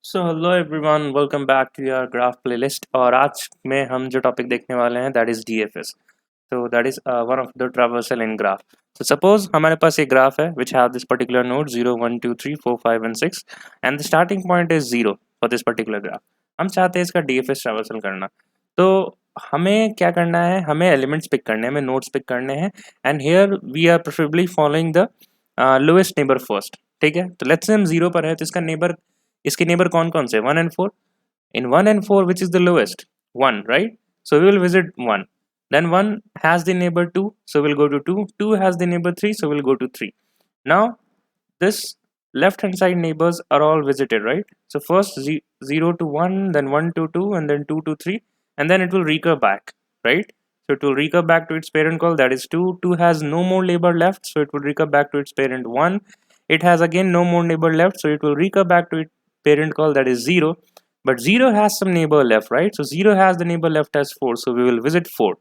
So hello everyone, welcome back to your graph playlist. और आज में हम जो टॉपिक देखने वाले हैं दैट इज़ डीएफएस। तो that is one of the traversal in graph. तो सपोज हमारे पास एक ग्राफ है which have this particular node 0 1 2 3 4 5 and 6 and the starting point is 0 for this particular graph. हम चाहते हैं इसका डीएफएस ट्रावर्सल करना। तो हमें क्या करना है, हमें एलिमेंट्स पिक करने हैं, हमें नोड्स पिक करने हैं and here we are preferably following the lowest neighbour first. ठीक है, तो लेट्स से हम 0 पर है तो इसके नेबर कौन कौन से 1 and 4। in 1 and 4 which is the lowest 1, right? So we will visit 1. Then 1 has the neighbor 2, so we'll go to 2. 2 has the neighbor 3, so we'll go to 3. Now this left hand side neighbors are all visited, right? So first 0 to 1, then 1 to 2, and then 2 to 3, and then it will recur back, right? So it will recur back to its parent call, that is 2. 2 has no more neighbor left, so it will recur back to its parent 1. It has again no more neighbor left, so it will recur back to its parent call, that is 0. But 0 has some neighbor left, right? So 0 has the neighbor left as 4, so we will visit 4.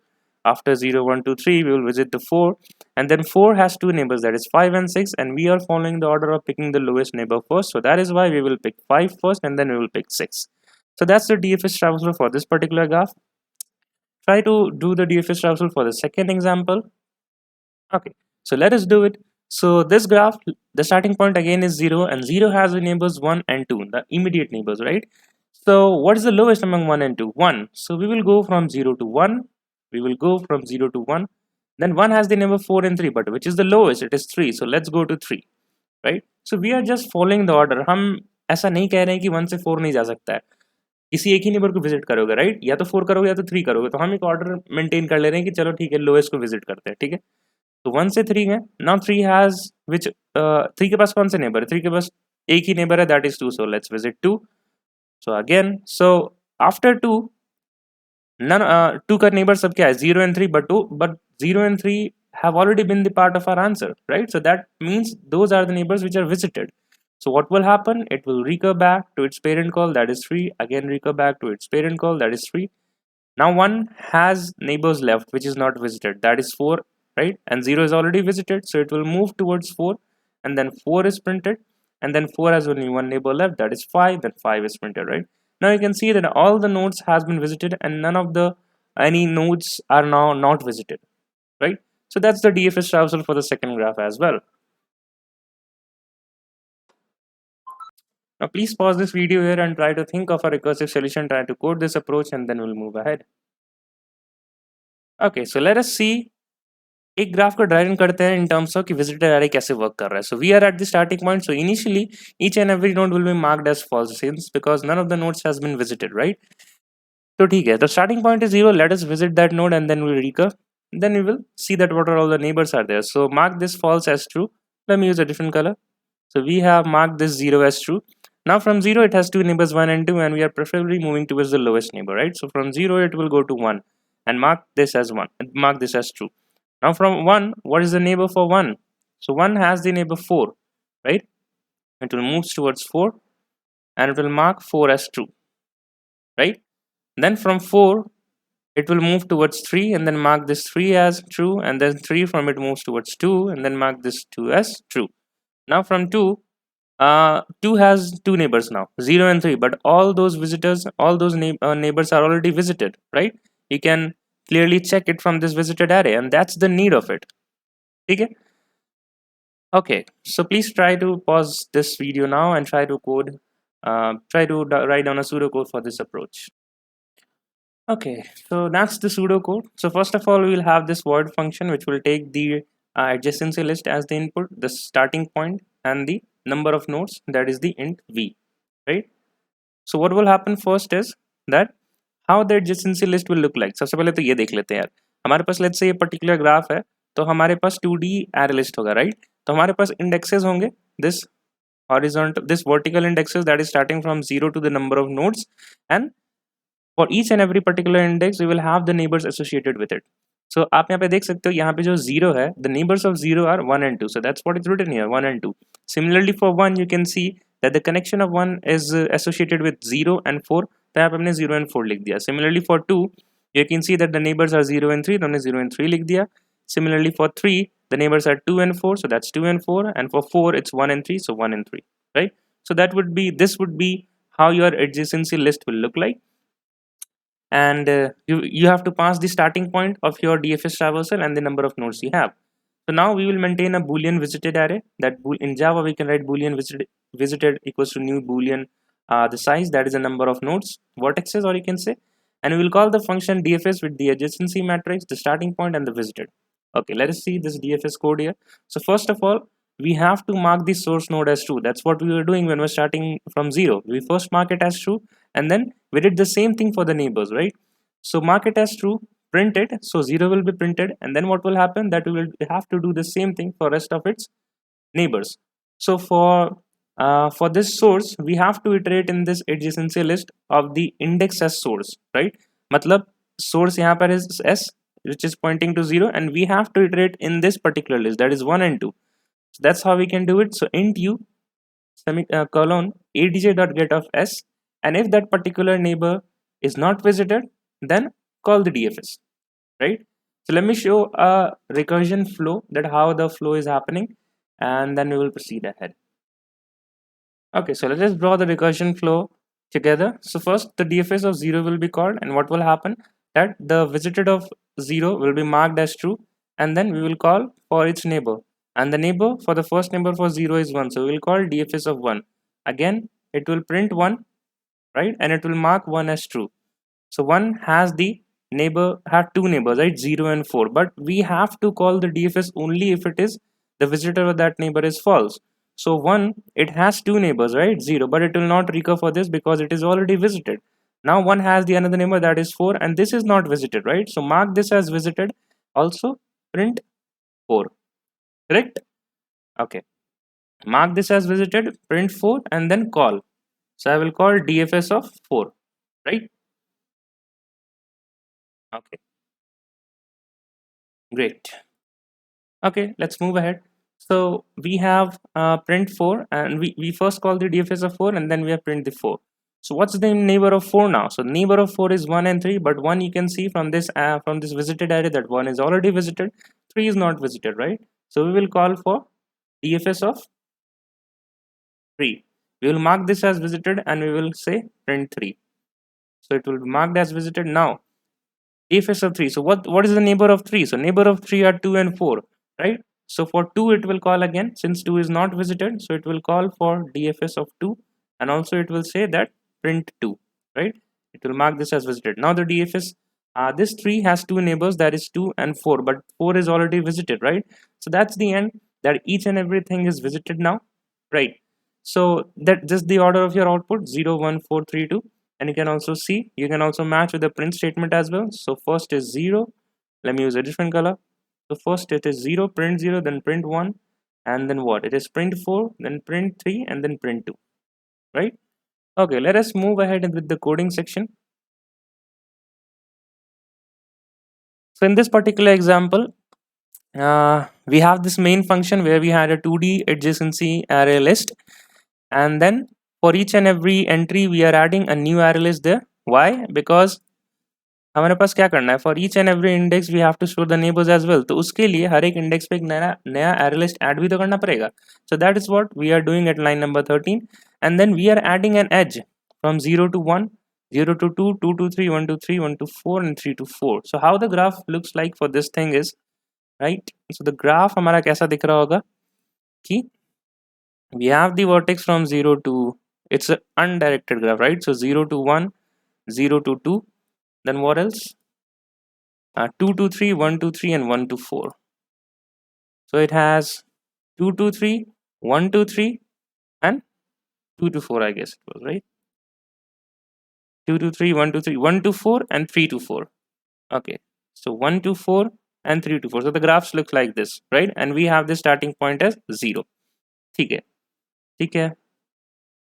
After 0 1 2 3 we will visit the 4, and then 4 has two neighbors, that is 5 and 6, and we are following the order of picking the lowest neighbor first, so that is why we will pick 5 first and then we will pick 6. So that's the DFS traversal for this particular graph. Try to do the DFS traversal for the second example. Okay, so let us do it. So this graph, the starting point again is 0, and 0 has the neighbors 1 and 2, the immediate neighbors, right? So what is the lowest among 1 and 2? 1. So we will go from 0 to 1. We will go from 0 to 1. Then 1 has the neighbor 4 and 3, but which is the lowest? It is 3. So let's go to 3, right? So we are just following the order. हम ऐसा नहीं कह रहे हैं कि 1 से 4 नहीं जा सकता है, किसी एक ही नेबर को विजिट करोगे, राइट? या तो 4 करोगे या तो 3 करोगे, तो हम एक ऑर्डर मेंटेन कर ले रहे हैं कि चलो ठीक है, लोएस्ट को विजिट करते हैं, ठीक है? तो 1 से 3 है। नाउ 3 हैज विच 3 के पास कौन से नेबर है? 3 के पास एक ही नेबर है, that is 2, so let's visit 2. So again, so after 2, none 2 का neighbor सब क्या है? 0 and 3, but 0 and 3 have already been the part of our answer, right? So that means those are the neighbors which are visited. So what will happen? It will recur back to its parent call, that is 3. Again recur back to its parent call, that is 3. Now 1 has neighbors left which is not visited, that is 4, right? And 0 is already visited, so it will move towards 4, and then 4 is printed, and then 4 has only one neighbor left, that is 5. Then 5 is printed, right? Now you can see that all the nodes has been visited and none of the any nodes are now not visited, right? So that's the DFS traversal for the second graph as well. Now please pause this video here and try to think of a recursive solution, try to code this approach, and then we'll move ahead. Okay, so let us see एक graph को drive करते हैं in terms of कि visitor array कैसे work कर रहा है. So we are at the starting point, so initially each and every node will be marked as false since because none of the nodes has been visited, right? तो ठीक है, the starting point is 0, let us visit that node and then we will recur, then we will see that what are all the neighbors are there. So mark this false as true. Let me use a different color. So we have marked this 0 as true. Now from 0 it has two neighbors 1 and 2, and we are preferably moving towards the lowest neighbor, right? So from 0 it will go to 1 and mark this as 1 and mark this as true. Now from 1, what is the neighbor for 1? So 1 has the neighbor 4, right? It will move towards 4 and it will mark 4 as true, right? Then from 4 it will move towards 3 and then mark this 3 as true, and then 3 from it moves towards 2 and then mark this 2 as true. Now from 2, 2 has two neighbors now, 0 and 3, but all those visitors, all those neighbors are already visited, right? You can clearly check it from this visited array, and that's the need of it. Okay? Okay, so please try to pause this video now and try to code, try to write down a pseudocode for this approach. Okay, so that's the pseudocode. So first of all, we will have this void function which will take the adjacency list as the input, the starting point, and the number of nodes, that is the int v, right? So what will happen first is that how the adjacency list will look like. सबसे पहले तो ये देख लेते हैं यार, हमारे पास let's say ये particular graph है, तो हमारे पास 2D array list होगा, right? तो हमारे पास indexes होंगे, this horizontal, this vertical indexes that is starting from 0 to the number of nodes, and for each and every particular index we will have the neighbors associated with it. So आप यहाँ पे देख सकते हो, यहाँ पे जो 0 है, the neighbors of 0 are 1 and 2, so that's what is written here, 1 and 2. Similarly for 1 you can see that the connection of 1 is associated with 0 and 4, तो यहाँ पे हमने 0 and 4 लिख दिया. Similarly for 2 you can see that the neighbors are 0 and 3, तो हमने 0 and 3 लिख दिया. Similarly for 3 the neighbors are 2 and 4, so that's 2 and 4, and for 4 it's 1 and 3, so 1 and 3, right? So that would be, this would be how your adjacency list will look like. And you have to pass the starting point of your DFS traversal and the number of nodes you have. So now we will maintain a boolean visited array. In Java we can write boolean visited equals to new boolean the size, that is the number of nodes, vertexes, or you can say, and we will call the function DFS with the adjacency matrix, the starting point, and the visited. Okay, let us see this DFS code here. So first of all, we have to mark the source node as true. That's what we were doing when we're starting from 0. We first mark it as true, and then we did the same thing for the neighbors, right? So mark it as true, print it, so 0 will be printed, and then what will happen, that we will have to do the same thing for rest of its neighbors. So for this source, we have to iterate in this adjacency list of the index as source, right? Matlab source यहाँ पर is s, which is pointing to 0, and we have to iterate in this particular list, that is 1 and 2. So that's how we can do it. So int u colon adj.get of s, and if that particular neighbor is not visited, then call the DFS, right? So let me show a recursion flow, that how the flow is happening, and then we will proceed ahead. Okay, so let us draw the recursion flow together. So first the DFS of 0 will be called, and what will happen, that the visited of 0 will be marked as true, and then we will call for its neighbor, and the neighbor for the first neighbor for 0 is 1, so we will call DFS of 1. Again it will print 1, right, and it will mark 1 as true. So 1 has the neighbor, have two neighbors, right, 0 and 4, but we have to call the DFS only if it is the visitor of that neighbor is false. So 1, it has two neighbors, right, 0, but it will not recur for this because it is already visited. Now 1 has the another neighbor, that is 4, and this is not visited, right? So mark this as visited, also print 4, correct? Okay, mark this as visited, print 4, and then call. So I will call DFS of 4, right? Okay, great. Okay, let's move ahead. So we have print 4, and we first call the DFS of 4, and then we have print the 4. So what's the neighbor of 4 now? So neighbor of 4 is 1 and 3, but 1 you can see from this visited array that 1 is already visited, 3 is not visited, right? So we will call for DFS of 3. We will mark this as visited, and we will say print 3. So it will be marked as visited. Now DFS of 3. So what is the neighbor of 3? So neighbor of 3 are 2 and 4, right? So for 2 it will call again, since 2 is not visited, so it will call for DFS of 2, and also it will say that print 2, right? It will mark this as visited. Now the DFS, this 3 has two neighbors, that is 2 and 4, but 4 is already visited, right? So that's the end, that each and everything is visited now, right? So that just the order of your output, 0 1 4 3 2, and you can also see, you can also match with the print statement as well. So first is 0, let me use a different color. So first it is 0, print 0, then print 1, and then what, it is print 4, then print 3, and then print 2, right? Okay, let us move ahead with the coding section. So in this particular example, we have this main function where we had a 2D adjacency array list, and then for each and every entry we are adding a new array list there. Why? Because हमारे पास क्या करना है, for each and every index we have to store the neighbours as well, तो उसके लिए हर एक index पे एक नया नया एरे लिस्ट ऐड भी तो करना पड़ेगा. So that is what we are doing at line number 13, and then we are adding an edge from 0 to 1, 0 to 2, 2 to 3, 1 to 3, 1 to 4, and 3 to 4. So how the graph looks like for this thing is, right, so the graph हमारा कैसा दिख रहा होगा कि we have the vertex from 0 to, it's an undirected graph, right? So 0 to 1, 0 to 2, then what else, 2 to 3, 1 to 3, and 1 to 4. So it has 2 to 3, 1 to 3, and 2 to 4, I guess it was, right? 2 to 3, 1 to 3, 1 to 4, and 3 to 4. Okay, so 1 to 4 and 3 to 4. So the graphs look like this, right? And we have the starting point as 0. ठीक है, ठीक है.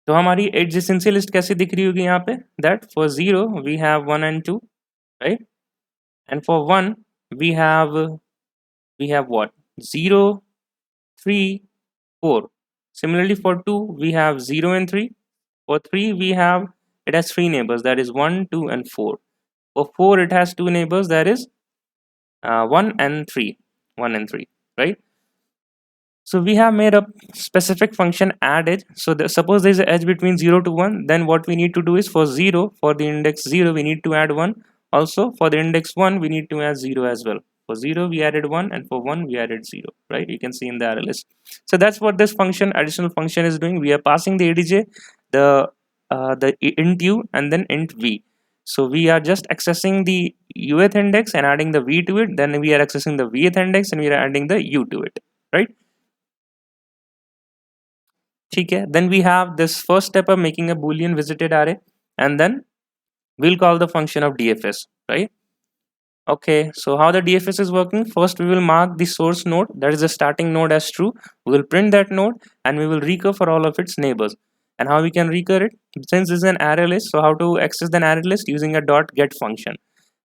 तो हमारी adjacency list कैसी दिख रही होगी यहाँ पे? That for 0 we have 1 and 2, right? And for 1 we have what? 0, 3, 4. Similarly for 2 we have 0 and 3. For 3 we have, it has 3 neighbors, that is 1, 2, and 4. For 4 it has 2 neighbors, that is 1 and 3, 1 and 3, right? So we have made a specific function add edge. So suppose there is an edge between 0 to 1, then what we need to do is for 0, for the index 0 we need to add 1. Also for the index 1 we need to add 0 as well. For 0 we added 1 and for 1 we added 0, right? You can see in the array list. So that's what this function, additional function, is doing. We are passing the adj, the int u and then int v. So we are just accessing the uth index and adding the v to it, then we are accessing the vth index and we are adding the u to it, right? Okay, then we have this first step of making a boolean visited array, and then we'll call the function of DFS, right? Okay, so how the DFS is working: first we will mark the source node, that is the starting node, as true. We will print that node and we will recur for all of its neighbors. And how we can recur it? Since this is an array list, so how to access an array list? Using a dot get function.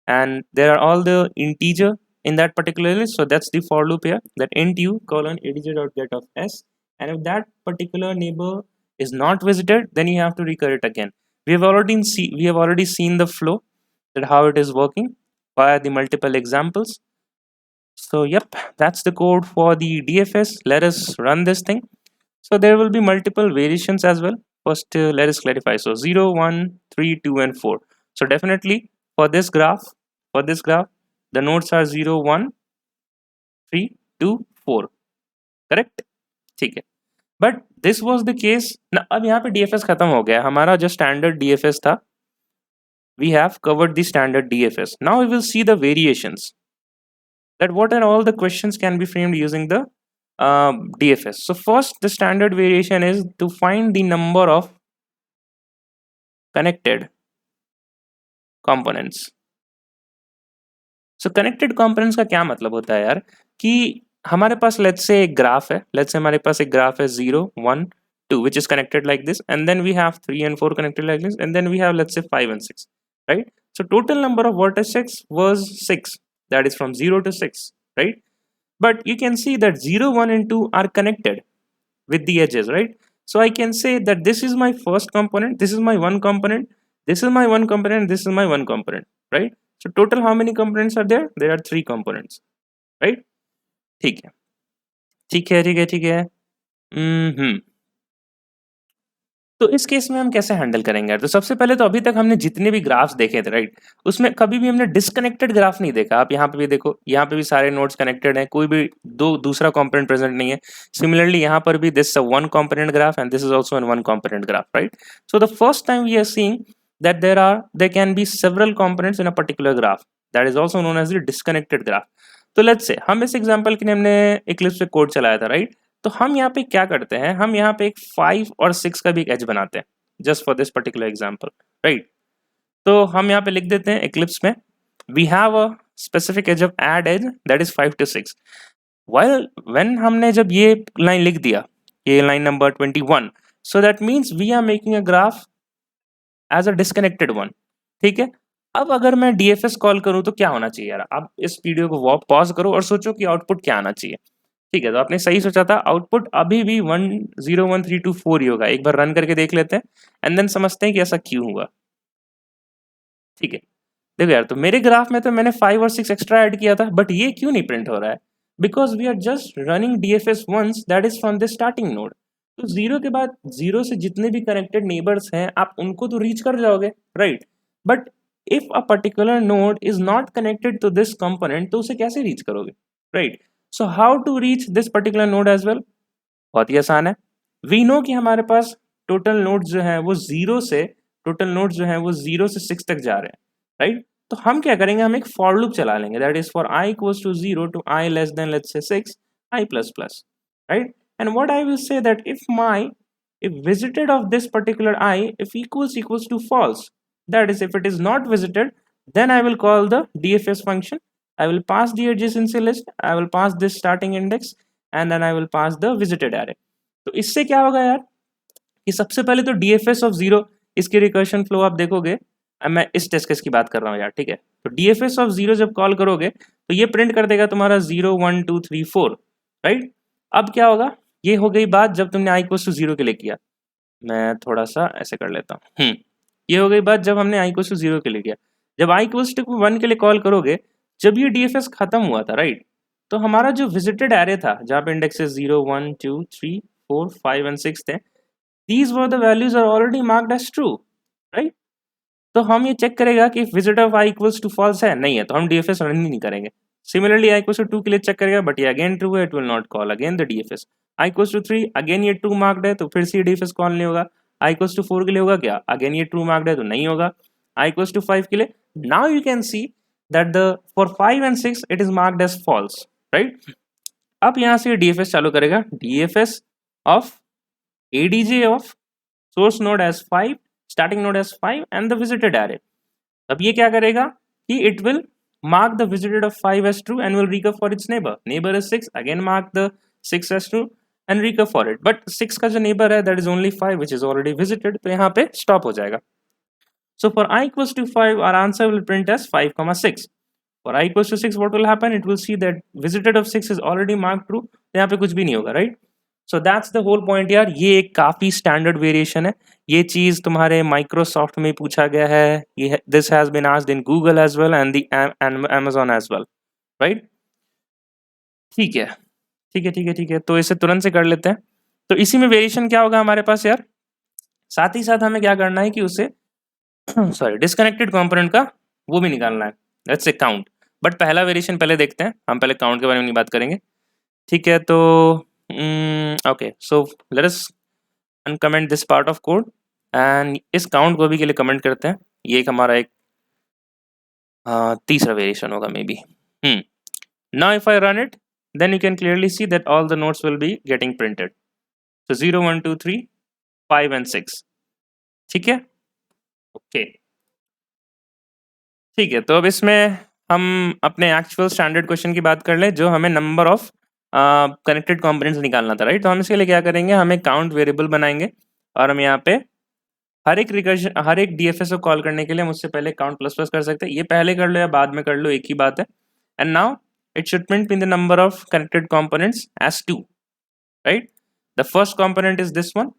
And there are all the integer in that particular list, so that's the for loop here, that int u colon adj dot get of s, and if that particular neighbor is not visited, then you have to recur it again. We have already seen the flow, that how it is working via the multiple examples. So yep, that's the code for the DFS. Let us run this thing. So there will be multiple variations as well. First, let us clarify. So 0, 1, 3, 2 and 4. So definitely for this graph, the nodes are 0, 1, 3, 2, 4. Correct? ठीक है. But this was the case. ना अब यहाँ पे DFS खत्म हो गया. हमारा जो standard DFS था, we have covered the standard DFS. Now we will see the variations. That what are all the questions can be framed using the DFS. So first, the standard variation is to find the number of connected components. So connected components का क्या मतलब होता है यार, कि हमारे पास let's say एक graph है, let's say हमारे पास एक ग्राफ है 0, 1, 2 which is connected like this, and then we have 3 and 4 connected like this, and then we have let's say 5 and 6, right? So total number of vertices was 6, that is from 0 to 6, right? But you can see that 0, 1 and 2 are connected with the edges, right? So I can say that this is my first component, this is my one component, this is my one component, this is my one component, right? So total how many components are there? There are 3 components, right? ठीक है, ठीक है, ठीक है, ठीक है. तो इस केस में हम कैसे हैंडल करेंगे? तो सबसे पहले तो अभी तक हमने जितने भी ग्राफ्स देखे थे, राइट, उसमें कभी भी हमने डिस्कनेक्टेड ग्राफ नहीं देखा. आप यहाँ पे भी देखो, यहाँ पे भी सारे नोड्स कनेक्टेड हैं, कोई भी दूसरा कंपोनेंट प्रेजेंट नहीं है. सिमिलरली यहाँ पर भी this one component graph and this is also one component graph, right. So the first time we are seeing that there can be several components in a particular graph, that is also known as the disconnected graph. तो let's say हम इस example के लिए हमने Eclipse पे code चलाया था, right. तो हम यहाँ पे क्या करते हैं, हम यहाँ पे एक 5 और 6 का भी एक एज बनाते हैं, just for this particular example, right. तो हम यहाँ पे लिख देते हैं Eclipse में, we have a specific edge of add edge that is 5 to 6. When हमने जब ये लाइन लिख दिया, ये line number 21, so that means we are making a graph as a disconnected one. ठीक है. अब अगर मैं DFS कॉल करूं तो क्या होना चाहिए यार? आप इस वीडियो को पॉज करो और सोचो कि आउटपुट क्या आना चाहिए. ठीक है, तो आपने सही सोचा था, आउटपुट अभी भी 1 0 1 3 2 4 ही होगा. एक बार रन करके देख लेते हैं एंड देन समझते हैं कि ऐसा क्यों हुआ. ठीक है, देखो यार, तो मेरे ग्राफ में तो मैंने 5 और 6 एक्स्ट्रा ऐड किया था, बट ये क्यों नहीं प्रिंट हो रहा है? Because we are just running DFS once, that is from the starting node. तो 0 के बाद 0 से जितने भी कनेक्टेड नेबर्स हैं आप उनको तो रीच कर जाओगे, right. But if a particular node is not connected to this component, तो उसे कैसे रीच करोगे, right. So how to reach this particular node as well? बहुत ही आसान है. वी नो कि हमारे पास टोटल नोड्स जो है वो 0 से 6 तक जा रहे हैं, राइट. तो हम क्या करेंगे, हम एक फॉर लूप चला लेंगे, that is for i equals to 0 to i less than let's say 6 i plus plus, right. And what I will say that if visited of this particular I, if equals to false, that is if it is not visited, then I will call the DFS function. I will pass the adjacency list, I will pass this starting index, and then I will pass the visited array. तो इससे क्या होगा यार, कि सबसे पहले तो DFS of 0, इसकी रिकर्शन फ्लो आप देखोगे. अब मैं इस टेस्ट केस की बात कर रहा हूँ यार, ठीक है. तो DFS of 0 जब कॉल करोगे तो ये प्रिंट कर देगा तुम्हारा 0 1 2 3 4, राइट. अब क्या होगा, ये हो गई बात जब तुमने i इक्वल्स टू 0 के लिए किया. मैं थोड़ा सा ऐसे कर लेता हूँ. ये हो गई बात जब हमने i इक्वल्स टू 0 के लिए किया. जब i इक्वल्स टू 1 के लिए कॉल करोगे, जब ये DFS खत्म हुआ था, राइट, तो हमारा जो विजिटेड एरे था जहाँ पे इंडेक्सेस 0 1 2 3 4 5 एंड 6 थे, these were the values are already marked as true, right? तो हम ये चेक करेगा कि visit of I equals to false है, नहीं है तो हम डीएफएस रन ही नहीं करेंगे। सिमिलरली आई इक्वल्स टू 2 के लिए चेक करेगा, बट ये अगेन ट्रू है, it will not call again the DFS. I equals to 3 again ये ट्रू मार्क्ड है तो फिर से डीएफएस कॉल नहीं होगा। आई इक्वल्स टू 4 के लिए होगा क्या, अगेन ये ट्रू मार्क्ड है तो नहीं होगा। आई इक्वल्स टू 5 के लिए now you can see that the for 5 and 6 it is marked as false, right. अब यहाँ से डीएफएस चालू करेगा, DFS of ADJ of source node as 5, starting node as 5 and the visited array। अब ये क्या करेगा कि it will mark the visited of 5 as true and will recurve for its neighbor। neighbor is 6, again mark the 6 as true and recurve for it। but 6 का जो neighbor है that is only 5 which is already visited, तो यहाँ पे stop हो जाएगा। so for I equals to 5 our answer will print as 5 comma 6। for I equals to 6 what will happen, it will see that visited of 6 is already marked true, तो यहाँ पे कुछ भी नहीं होगा, right। So that's the whole point यार। ये एक काफ़ी स्टैंडर्ड वेरिएशन है, ये चीज़ तुम्हारे माइक्रोसॉफ्ट में पूछा गया है, ये this has been asked in Google as well and the Amazon as well, right. ठीक है ठीक है ठीक है ठीक है, तो इसे तुरंत से कर लेते हैं। तो इसी में वेरिएशन क्या होगा हमारे पास यार, साथ ही साथ हमें क्या करना है कि उसे सॉरी डिस्कनेक्टेड कंपोनेंट का वो भी निकालना है, लेट्स से काउंट। बट पहला वेरिएशन पहले देखते हैं, हम पहले काउंट के बारे में नहीं बात करेंगे, ठीक है। तो okay, so let us uncomment this part of code and इस काउंट को भी के लिए कमेंट करते हैं। ये एक हमारा एक तीसरा वेरिएशन होगा may be. now if I run it then you can clearly see that all the nodes will be getting printed, so 0 1 2 3 5 and 6, ठीक है ओके ठीक है। तो अब इसमें हम अपने एक्चुअल स्टैंडर्ड क्वेश्चन की बात कर लें, जो हमें नंबर ऑफ कनेक्टेड कंपोनेंट्स निकालना था, राइट। तो हम इसके लिए क्या करेंगे, हमें काउंट वेरिएबल बनाएंगे और हम यहाँ पे हर एक डीएफएस को कॉल करने के लिए हम उससे पहले काउंट प्लस प्लस कर सकते हैं। ये पहले कर लो या बाद में कर लो, एक ही बात है। And now it should print in the number of connected components as 2, right. The first component is this one,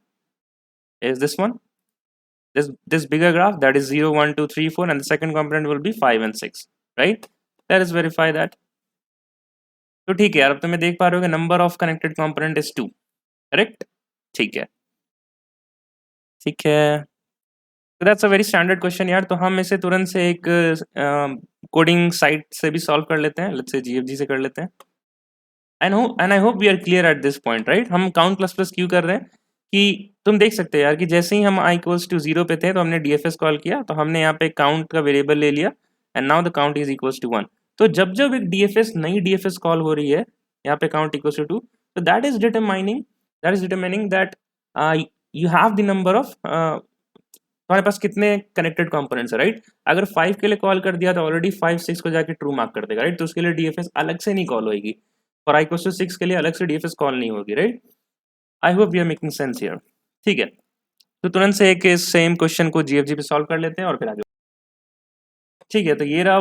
this bigger graph, that is 0 1 2 3 4, and the second component will be 5 and 6, right। let us verify that। तो ठीक है यार, अब तुम्हें देख पा रहे हो कि number of connected component is 2, correct, ठीक है ठीक है। तो that's a very standard question यार। तो हम इसे तुरंत से एक कोडिंग साइट से भी सॉल्व कर लेते हैं, लेट्स से जीएफजी से कर लेते हैं। And I hope we are clear at this point, right. हम काउंट प्लस प्लस क्यों कर रहे हैं कि तुम देख सकते हो यार कि जैसे ही हम i इक्वल्स टू 0 पे थे तो हमने डीएफएस कॉल किया, तो हमने यहाँ पे काउंट का वेरिएबल ले लिया and now the count is equals to 1। तो जब जब एक डीएफएस नई डीएफएस कॉल हो रही है, यहाँ पे काउंट इक्वल्स टू 2, तो that is determining that you have the number of तुम्हारे पास कितने कनेक्टेड कंपोनेंट्स है, राइट। अगर 5 के लिए कॉल कर दिया तो ऑलरेडी 5 6 को जाके ट्रू मार्क कर देगा, राइट। तो उसके लिए डीएफएस अलग से नहीं कॉल होगी, फॉर i इक्वल्स टू 6 के लिए अलग से डीएफएस कॉल नहीं होगी, right. I hope we are making sense here, ठीक है। तो तुरंत से एक सेम क्वेश्चन को जीएफजी पे सॉल्व कर लेते हैं और फिर आगे, ठीक है। तो ये रहा,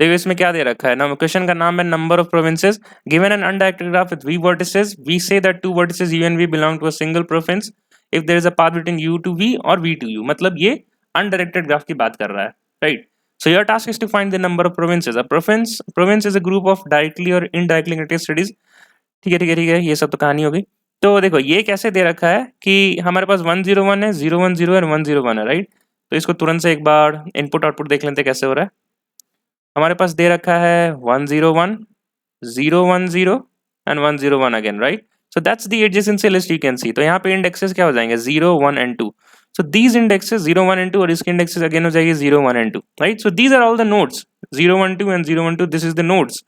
देखो इसमें क्या दे रखा है ना, क्वेश्चन का नाम है number of provinces given an undirected graph with v vertices, we say that two vertices u and v belong to a single province if there is a path between u to v or v to u। मतलब ये undirected graph की बात कर रहा है, right. so your task is to find the number of provinces। a province is a group of directly or indirectly connected cities, ठीक है ठीक है ठीक है, ये सब तो कहानी हो गई। तो देखो ये कैसे दे रखा है कि हमारे पास 101 है, 010 और 101 है, राइट। तो इसको तुरंत से एक बार इनपुट आउटपुट देख लेते हैं कैसे हो रहा है। हमारे पास दे रखा है 101 010 and 101 again, right. So that's the adjacency list you can सी। तो यहाँ पे इंडेक्सेस क्या हो जाएंगे 0 1 and 2। So these indexes 0 1 and 2 और इसके इंडेक्सेस अगेन हो जाएगी 0 1 and 2, right. So these are all the nodes 0 1 2 and 0 1 2, this is the nodes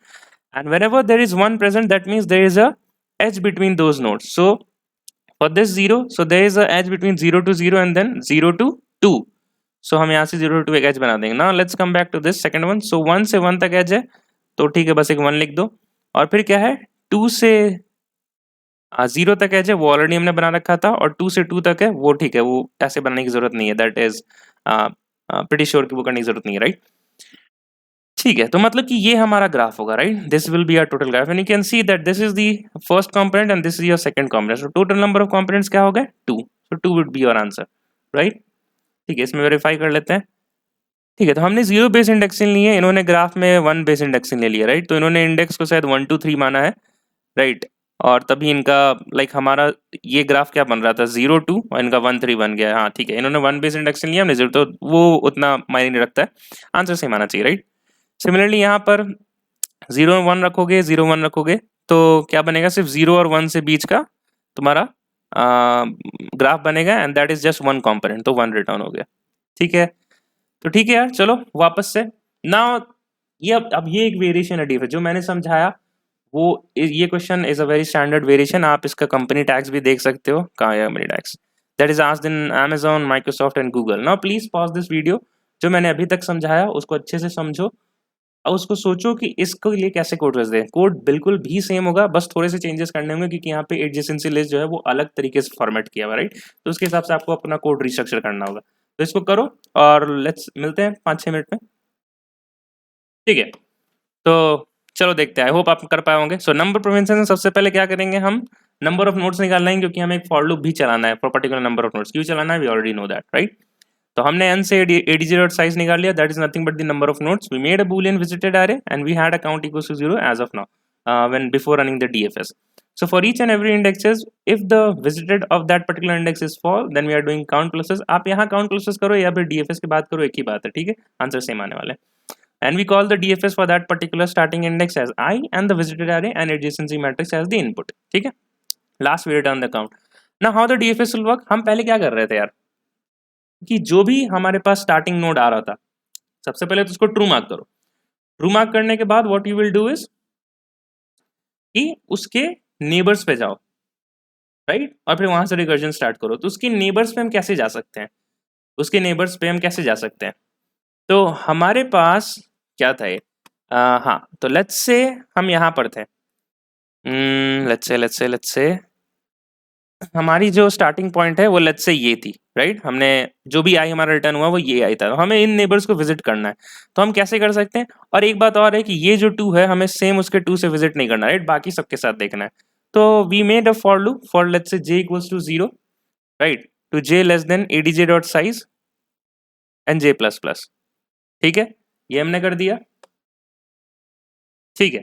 and whenever there is one present that means there is a edge between those nodes। so for this 0, so there is a edge between 0 to 0 and then 0 to 2। so हम यहाँ से 0 to 2 एक edge बना देंगे। now let's come back to this second one। so 1 से 1 तक edge है, तो ठीक है बस एक 1 लिख दो। और फिर क्या है 2 से 0 तक edge है, वो ऑलरेडी हमने बना रखा था, और 2 से 2 तक है, वो ठीक है, वो ऐसे बनाने की जरूरत नहीं है, दैट इज प्रीटी श्योर कि वो करने की जरूरत नहीं है, राइट। ठीक है, तो मतलब कि ये हमारा ग्राफ होगा, right. This will be our total graph and you can see that this is the first component and this is your second component. So total number of components क्या हो गए 2। So 2 would be your answer, right. ठीक है, इसमें verify कर लेते हैं। ठीक है, तो हमने 0 बेस इंडेक्सिंग ली है, इन्होंने ग्राफ में 1 बेस इंडेक्सिंग ले लिया, राइट। तो इन्होंने इंडेक्स को शायद 1 2 3 माना है, राइट। और तभी इनका लाइक हमारा ये ग्राफ क्या बन रहा था 0 2 और इनका 1 3 बन गया। हाँ ठीक है, इन्होंने 1 बेस इंडेक्सिंग लिया, हमने 0, तो वो उतना मायने नहीं रखता है, आंसर सेम आना चाहिए, राइट। सिमिलरली यहाँ पर 0 1 रखोगे, 0 1 रखोगे, तो क्या बनेगा, सिर्फ 0 और 1 से बीच का तुम्हारा ग्राफ बनेगा, and that is just 1 component, तो 1 रिटर्न हो गया। ठीक है, तो ठीक है यार, चलो वापस से ना, ये अब ये एक वेरिएशन है डीएफएस जो मैंने समझाया, वो ये question is a very standard variation. आप इसका कंपनी टैग्स भी देख सकते हो, कहाँ है company tags, that is asked in Amazon, Microsoft and Google. Now please pause this video, जो मैंने अभी तक समझाया उसको अच्छे से समझो और उसको सोचो कि इसके लिए कैसे कोड रच दें। कोड बिल्कुल भी सेम होगा, बस थोड़े से चेंजेस करने होंगे, क्योंकि यहाँ पे एडजेसेंसी लिस्ट जो है वो अलग तरीके से फॉर्मेट किया हुआ है, राइट। तो उसके हिसाब से आपको अपना कोड रिस्ट्रक्चर करना होगा। तो इसको करो और लेट्स मिलते हैं 5-6 मिनट में, ठीक है। तो चलो देखते हैं, आई होप आप कर पाए होंगे। सो नंबर प्रिवेंशन में सबसे पहले क्या करेंगे, हम नंबर ऑफ नोड्स निकालना है, क्योंकि हमें एक फॉर लूप भी चलाना है for particular number of nodes. क्यों चलाना है, we already know that, right. तो हमने n से adj डॉट साइज निकाल लिया, that is nothing but the number of nodes. We made a boolean visited array and we had a count equals to 0 as of now, when before running the DFS. So for each and every indexes, if the visited of that particular index is false, then we are doing count pluses. आप यहाँ count pluses करो या फिर DFS की बात करो, एक ही बात है, ठीक है, आंसर सेम आने वाले हैं। And we call the DFS for that particular starting index as I and the visited array and adjacency matrix as the input, ठीक है। Last we return the count. Now how the DFS will work, हम पहले क्या कर रहे थे यार, कि जो भी हमारे पास स्टार्टिंग नोड आ रहा था, सबसे पहले तो उसको ट्रू मार्क करो। ट्रू मार्क करने के बाद what you will do is कि उसके नेबर्स पे जाओ, राइट, और फिर वहां से रिकर्जन स्टार्ट करो। तो उसके नेबर्स पे हम कैसे जा सकते हैं, उसके नेबर्स पे हम कैसे जा सकते हैं, तो हमारे पास क्या था ये, हाँ, तो लेट्स से हम यहाँ पर थे, लेट्स से हमारी जो स्टार्टिंग पॉइंट है वो लेट्स से ये थी, राइट। हमने जो भी आई हमारा रिटर्न हुआ वो ये आई था, तो हमें इन नेबर्स को विजिट करना है। तो हम कैसे कर सकते हैं, और एक बात और है कि ये जो 2 है हमें सेम उसके 2 से विजिट नहीं करना, राइट, बाकी सबके साथ देखना है। तो we made a for loop for let's say j equals to 0, right, to j less than adj dot size and j plus plus, ठीक है, ये हमने कर दिया, ठीक है।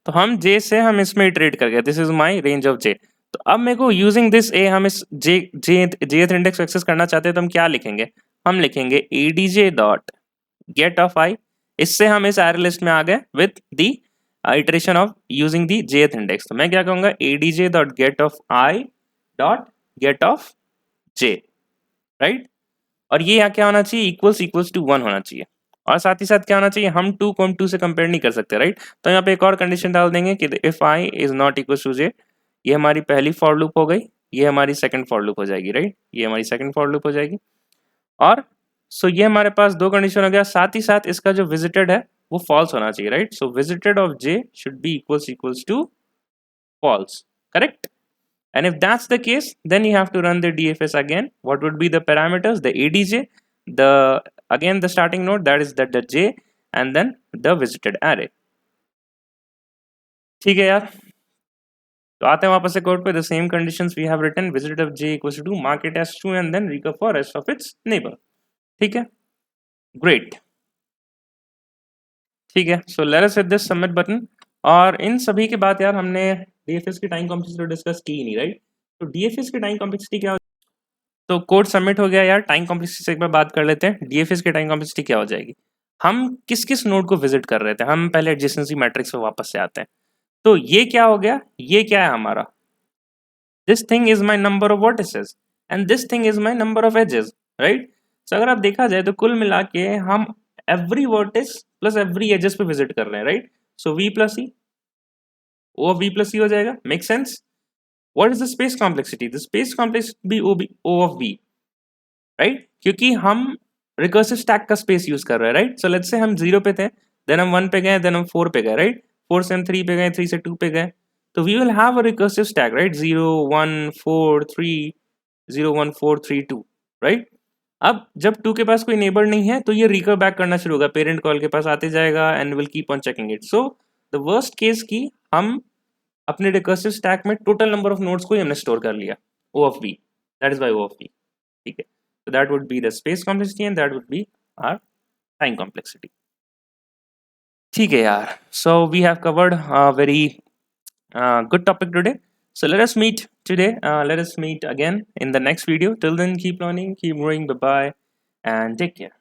तो हम j से हम इसमें इटरेट कर गए, this is my range of j। तो अब मेरे को यूजिंग दिस ए, हम इस jth इंडेक्स को एक्सेस करना चाहते हैं, तो हम क्या लिखेंगे, हम लिखेंगे adj dot gate of i। इससे हम इस array लिस्ट में आ गए with the iteration of using the jth index. तो मैं क्या कहूंगा, adj dot gate of i dot gate of j, right. और ये यहाँ क्या होना चाहिए, इक्वल्स टू 1 होना चाहिए, और साथ ही साथ क्या होना चाहिए, हम 2 को हम 2 से कंपेयर नहीं कर सकते, राइट। तो यहाँ पे एक और कंडीशन डाल देंगे कि if i is not equal to j। ये हमारी पहली फॉर लूप हो गई, ये हमारी सेकंड फॉर लूप हो जाएगी, राइट, ये हमारी सेकंड फॉर लूप हो जाएगी। और सो ये हमारे पास 2 कंडीशन हो गया, साथ ही साथ इसका जो विजिटेड है वो फॉल्स होना चाहिए, right. So visited of j should be equals to false, correct. And if that's the case, then you have to run the DFS again. What would be the parameters, the adj, the again the starting node, that is that the j, and then the visited array, ठीक है यार। तो आते हैं वापस से code पे, the same conditions we have written, visited of j equals to mark it as true and then recur for rest of its neighbor, ठीक है, great, ठीक है। so let us hit this submit button। और इन सभी के बाद यार हमने DFS की टाइम कॉम्प्लेक्सिटी डिस्कस की ही नहीं, राइट। तो DFS की टाइम कॉम्प्लेक्सिटी क्या, तो कोड सबमिट हो गया यार। टाइम कॉम्प्लेक्सिटी से एक बार बात कर लेते हैं, डीएफएस की टाइम कॉम्प्लेक्सिटी क्या हो जाएगी। हम किस किस नोड को विजिट कर रहे थे, हम पहले एडजेसेंसी मैट्रिक्स पे वापस से आते हैं। तो ये क्या हो गया, ये क्या है हमारा, this thing is my number of vertices and this thing is my number of edges, right. So अगर आप देखा जाए तो कुल मिला के हम every vertex plus every edges पे विजिट कर रहे हैं, right. So V plus E, O V plus E हो जाएगा, make sense. What is the space complexity, the space complexity big O of V, right, क्योंकि हम रिकर्सिव स्टैक का space use कर रहे हैं, राइट। सो लेट्स से हम 0 पे थे, देन हम 1 पे गए, देन हम 4 पे गए, राइट, 4 से हम 3 पे गए, 3 से 2 पे गए। तो we will have a recursive stack, right, 0 1 4 3 0 1 4 3 2, right. अब जब 2 के पास कोई नेबर नहीं है तो ये रिकर बैक करना शुरू होगा, पेरेंट कॉल के पास आते जाएगा and will keep on checking it. So the worst case की हम अपने रिकर्सिव स्टैक में टोटल नंबर ऑफ नोड्स को ही हमने स्टोर कर लिया, O of V, that is big O of V, ठीक है। So that would be the space complexity and that would be our time complexity. ठीक है यार, so we have covered a very good topic today. So let us meet today. Let us meet again in the next video. Till then, keep learning, keep growing. Bye bye, and take care.